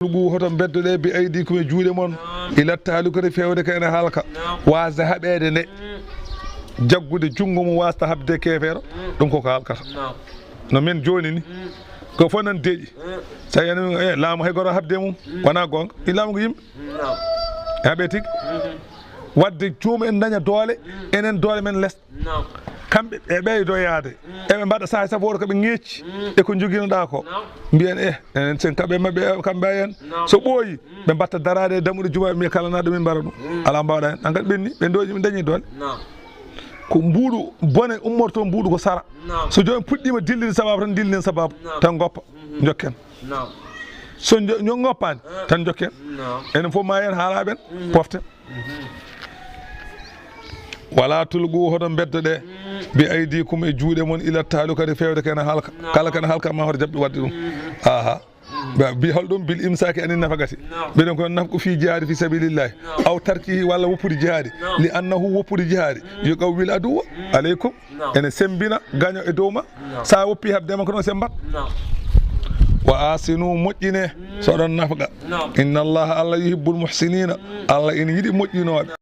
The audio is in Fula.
بو هوتم بدde bi aydikum e juude mon ila taalukore fewde kayne halka waasa haɓede nde jaggude jungo mum wasta habde kefeero ɗum koko halkata no men joni ni ko fof nan deeƴi sa yani laamu hay goto habde mum wona gonga i laamu ko yimɓe heɓe tigui wadde joomum en daña doole enen doole men less kamɓe e ɓeydo yaade eɓe mbaɗa saha saabu woto koɓe ŋecci e ko joguinoɗa ko mbiyen enen sen kaɓe mabɓe kamɓe hen so ɓooyi ɓe mbatta darade e dammuɗe jumaɓe mbiya kala naɗo min mbara ɗum ala mbawɗa hen an kadi ɓenni ɓe doji min dañi doole ko mbuuɗu bone ummorto mbuuɗu ko sara so joni puɗɗima dillide sababu tan dillinen sababu tan goppa jokken so goppani tan jokken enen fof ma hen haalaɓen poften wala tulgu hoɗon bedde ɗe bi aydikum e juuɗe mon ila taalukade fewde kene halka kala kene halka ma hoto jaɓɓi wadde ɗum aha bi holɗum bil imsaki anin nafagati mbiɗen ko nafko fi jihaadi fi sabilillahi aw tarkihi walla woppude jihaadi li annahu woppude jihaadi yo qawwil aduwa aleykum ene sembina gaño e dow ma sa woppi habdema ko ɗon sembat wa asinu moƴƴine so ɗon nafga inna allaha allah yuhibbul muhsinina allah ene yiɗi moƴƴinoɓe